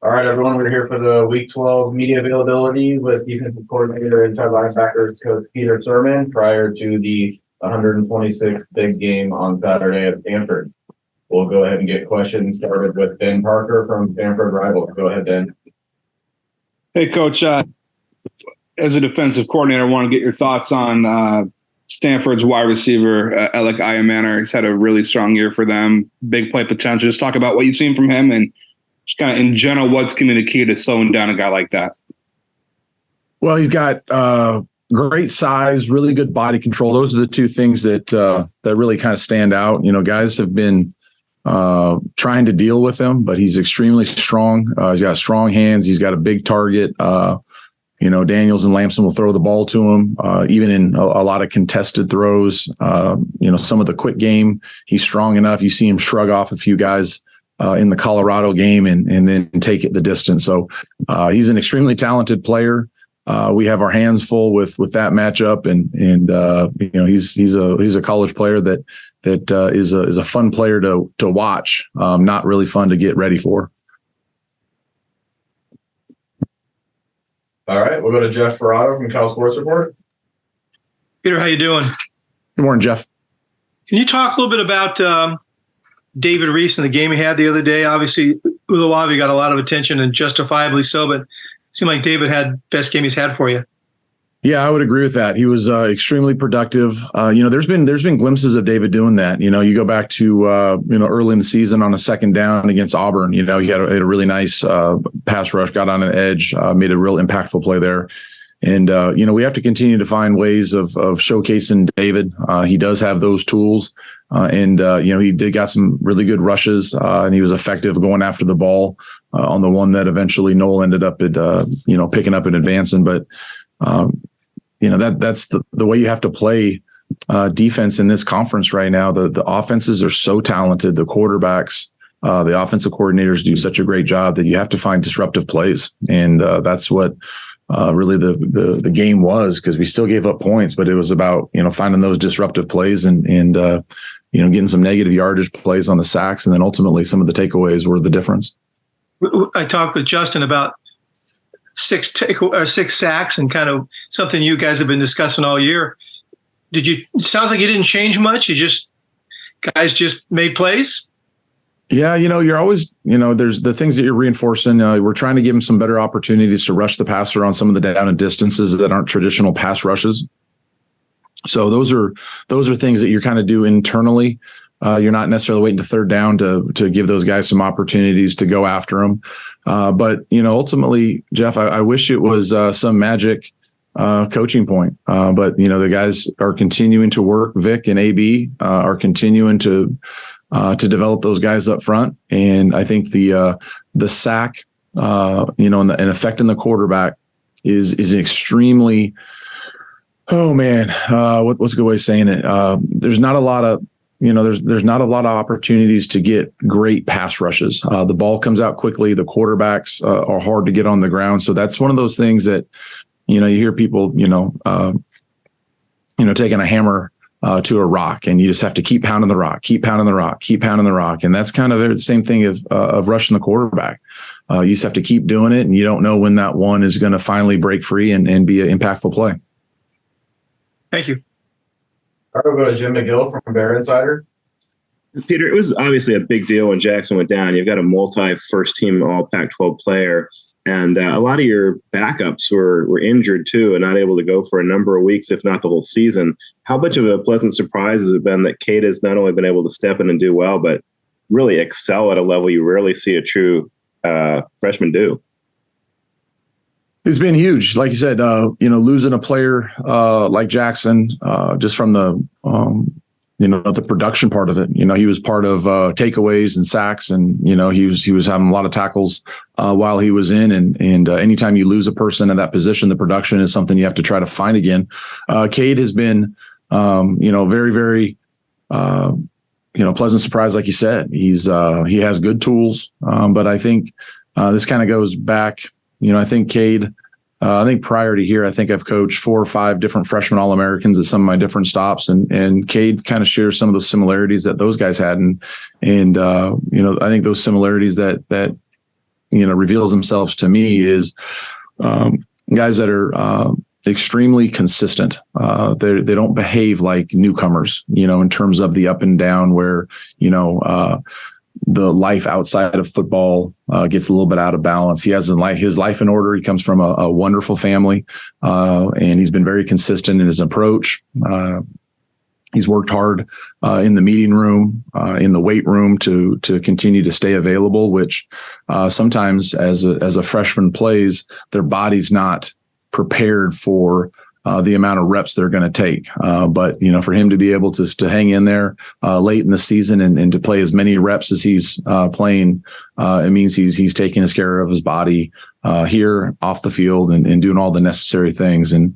All right, everyone, we're here for the Week 12 media availability with defensive coordinator inside linebackers coach Peter Sirmon prior to the 126th big game on Saturday at Stanford. We'll go ahead and get questions started with Ben Parker from Stanford Rival. Go ahead, Ben. Hey, Coach. As a defensive coordinator, I want to get your thoughts on Stanford's wide receiver, Alec Ayamana. He's had a really strong year for them, big play potential. Just talk about what you've seen from him and just kind of in general, what's going to be the key to slowing down a guy like that? Well, he's got great size, really good body control. Those are the two things that really kind of stand out. You know, guys have been trying to deal with him, but he's extremely strong. He's got strong hands. He's got a big target. Daniels and Lamson will throw the ball to him, even in a lot of contested throws. Some of the quick game, he's strong enough. You see him shrug off a few guys in the Colorado game and then take it the distance. So he's an extremely talented player. We have our hands full with that matchup, and he's a college player that is a fun player to watch, not really fun to get ready for. All right, we'll go to Jeff Ferrato from Cal Sports Report. Peter, how you doing? Good morning, Jeff. Can you talk a little bit about David Reese and the game he had the other day? Obviously, Ulawavi got a lot of attention, and justifiably so, but it seemed like David had best game he's had for you. Yeah, I would agree with that. He was extremely productive. There's been glimpses of David doing that. You go back to early in the season on a second down against Auburn. He had a really nice pass rush, got on an edge, made a real impactful play there. And we have to continue to find ways of showcasing David. He does have those tools, and he did got some really good rushes, and he was effective going after the ball on the one that eventually Noel ended up at picking up and advancing. But that's the way you have to play defense in this conference right now. The offenses are so talented. The quarterbacks, the offensive coordinators do such a great job that you have to find disruptive plays. And that's what really the game was, because we still gave up points, but it was about, finding those disruptive plays and getting some negative yardage plays on the sacks. And then ultimately some of the takeaways were the difference. I talked with Justin about six sacks and kind of something you guys have been discussing all year. It sounds like you didn't change much. Guys just made plays. Yeah. You're always, there's the things that you're reinforcing. We're trying to give them some better opportunities to rush the passer on some of the down and distances that aren't traditional pass rushes. So those are things that you're kind of do internally. You're not necessarily waiting to third down to give those guys some opportunities to go after them. But ultimately, Jeff, I wish it was some magic coaching point. But the guys are continuing to work. Vic and AB are continuing to develop those guys up front. And I think the sack, and affecting the quarterback is extremely. Oh man, what's a good way of saying it? There's not a lot of. There's not a lot of opportunities to get great pass rushes. The ball comes out quickly. The quarterbacks are hard to get on the ground. So that's one of those things that, you hear people, taking a hammer to a rock, and you just have to keep pounding the rock, keep pounding the rock, keep pounding the rock. And that's kind of the same thing of rushing the quarterback. You just have to keep doing it, and you don't know when that one is going to finally break free and be an impactful play. Thank you. All right, we'll go to Jim McGill from Bear Insider. Peter, it was obviously a big deal when Jackson went down. You've got a multi-first team all Pac-12 player, and a lot of your backups were injured too and not able to go for a number of weeks, if not the whole season. How much of a pleasant surprise has it been that Cade has not only been able to step in and do well, but really excel at a level you rarely see a true freshman do? It's been huge. Like you said, losing a player like Jackson, just from the production part of it. He was part of takeaways and sacks, and he was having a lot of tackles while he was in. And anytime you lose a person in that position, the production is something you have to try to find again. Cade has been, very, very, pleasant surprise. Like you said, he has good tools, but I think this kind of goes back. I think Cade, I think prior to here, I think I've coached 4 or 5 different freshman All-Americans at some of my different stops, and Cade kind of shares some of those similarities that those guys had. And I think those similarities that reveals themselves to me is guys that are extremely consistent. They don't behave like newcomers, in terms of the up and down where, the life outside of football gets a little bit out of balance. He has his life in order. He comes from a wonderful family, and he's been very consistent in his approach. He's worked hard in the meeting room, in the weight room to continue to stay available, which sometimes as a freshman plays, their body's not prepared for the amount of reps they're going to take. But, for him to be able to hang in there late in the season and to play as many reps as he's playing, it means he's taking his care of his body here off the field and doing all the necessary things. And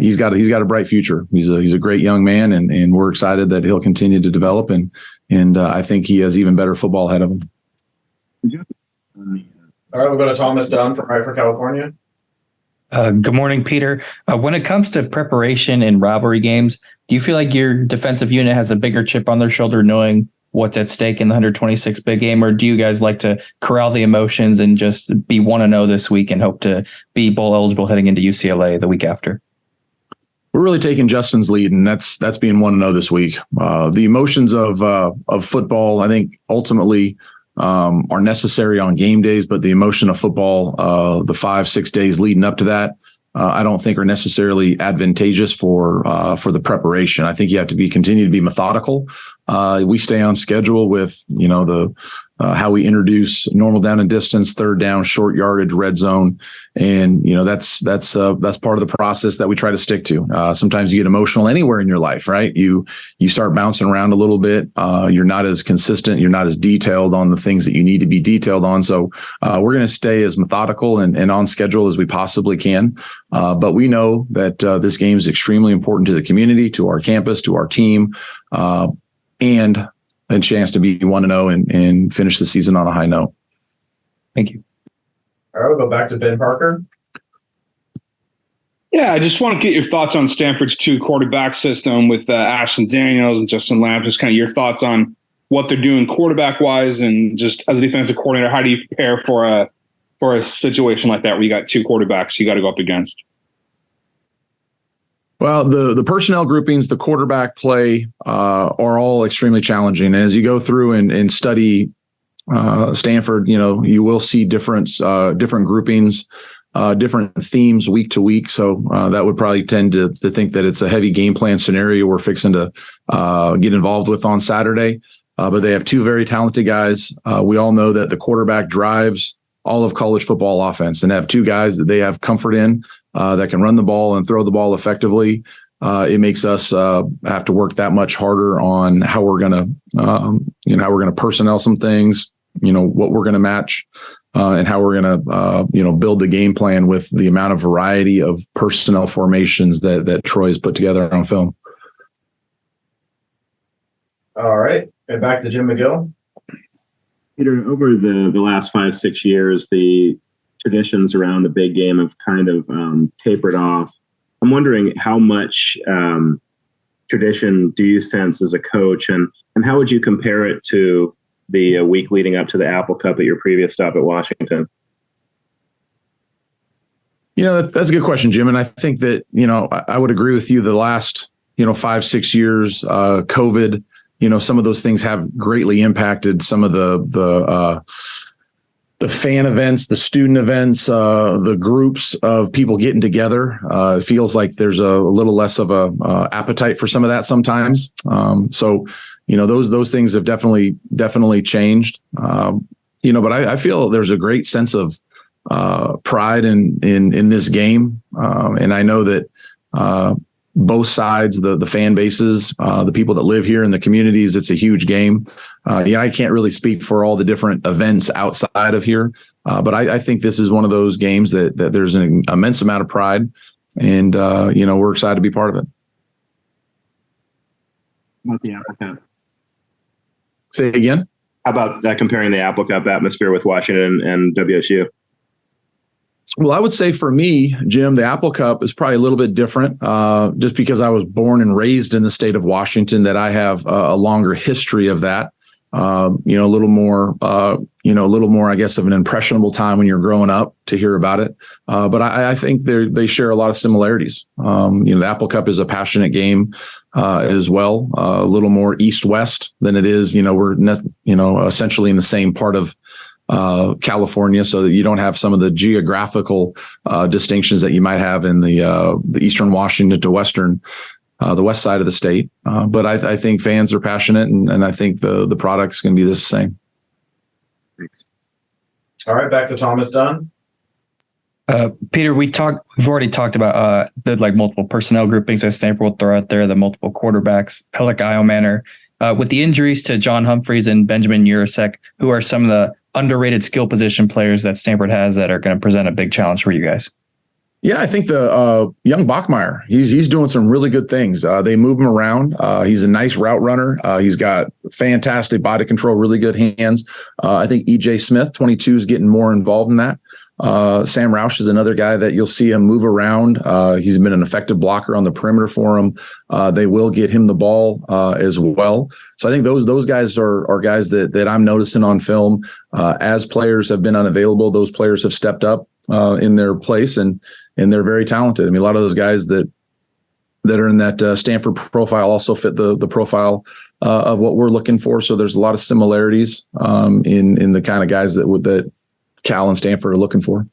he's got a bright future. He's a great young man, and we're excited that he'll continue to develop. And I think he has even better football ahead of him. All right, we'll go to Thomas Dunn from Right for California. Good morning, Peter. When it comes to preparation in rivalry games, do you feel like your defensive unit has a bigger chip on their shoulder knowing what's at stake in the 126 big game, or do you guys like to corral the emotions and just be 1-0 this week and hope to be bowl eligible heading into UCLA the week after? We're really taking Justin's lead, and that's being 1-0 this week. The emotions of football, I think, ultimately are necessary on game days, but the emotion of football, the 5-6 days leading up to that, I don't think are necessarily advantageous for the preparation. I think you have to continue to be methodical. We stay on schedule with, how we introduce normal down and distance, third down, short yardage, red zone. And, that's part of the process that we try to stick to. Sometimes you get emotional anywhere in your life, right? You start bouncing around a little bit. You're not as consistent. You're not as detailed on the things that you need to be detailed on. So we're going to stay as methodical and on schedule as we possibly can. But we know that this game is extremely important to the community, to our campus, to our team, and a chance to be 1-0 and finish the season on a high note. Thank you. All right, we'll go back to Ben Parker. Yeah, I just want to get your thoughts on Stanford's 2 quarterback system with Ashton Daniels and Justin Lamb. Just kind of your thoughts on what they're doing quarterback wise, and just as a defensive coordinator, how do you prepare for a situation like that where you got 2 quarterbacks you got to go up against? Well, the personnel groupings, the quarterback play are all extremely challenging. And as you go through and study Stanford, you will see different groupings, different themes week to week. So that would probably tend to think that it's a heavy game plan scenario we're fixing to get involved with on Saturday. But they have 2 very talented guys. We all know that the quarterback drives all of college football offense, and have 2 guys that they have comfort in that can run the ball and throw the ball effectively. It makes us have to work that much harder on how we're going to personnel some things, what we're going to match, and how we're going to build the game plan with the amount of variety of personnel formations that Troy has put together on film. All right, and back to Jim McGill. Peter, over the last 5-6 years, the traditions around the big game have kind of tapered off. I'm wondering how much tradition do you sense as a coach, and how would you compare it to the week leading up to the Apple Cup at your previous stop at Washington? That's a good question, Jim. And I think that, I would agree with you. The last, 5-6 years, COVID, some of those things have greatly impacted some of the fan events, the student events, the groups of people getting together. It feels like there's a little less of a appetite for some of that sometimes. So those things have definitely changed. But I feel there's a great sense of pride in this game, and I know that both sides, the fan bases, the people that live here in the communities, it's a huge game. I can't really speak for all the different events outside of here, but I think this is one of those games that there's an immense amount of pride, and we're excited to be part of it. How about the Apple Cup? Say it again. How about that, comparing the Apple Cup atmosphere with Washington and WSU? Well, I would say for me, Jim, the Apple Cup is probably a little bit different, just because I was born and raised in the state of Washington, that I have a longer history of that. you know, a little more, I guess, of an impressionable time when you're growing up to hear about it. But I think they share a lot of similarities. You know, the Apple Cup is a passionate game as well, a little more east-west than it is. You know, we're essentially in the same part of California, so that you don't have some of the geographical distinctions that you might have in the eastern Washington to western. The west side of the state. But I think fans are passionate, and I think the product's going to be the same. Thanks. All right, back to Thomas Dunn. Peter, we've already talked about the multiple personnel groupings that Stanford will throw out there, the multiple quarterbacks, Alec Manor. With the injuries to John Humphreys and Benjamin Urasek, who are some of the underrated skill position players that Stanford has that are going to present a big challenge for you guys? Yeah, I think the young Bachmeyer, he's doing some really good things. They move him around. He's a nice route runner. He's got fantastic body control, really good hands. I think EJ Smith, 22, is getting more involved in that. Sam Roush is another guy that you'll see him move around. He's been an effective blocker on the perimeter for him. They will get him the ball as well. So I think those guys are guys that I'm noticing on film. As players have been unavailable, those players have stepped up in their place, and they're very talented. I mean, a lot of those guys that are in that Stanford profile also fit the profile of what we're looking for. So there's a lot of similarities in the kind of guys that Cal and Stanford are looking for.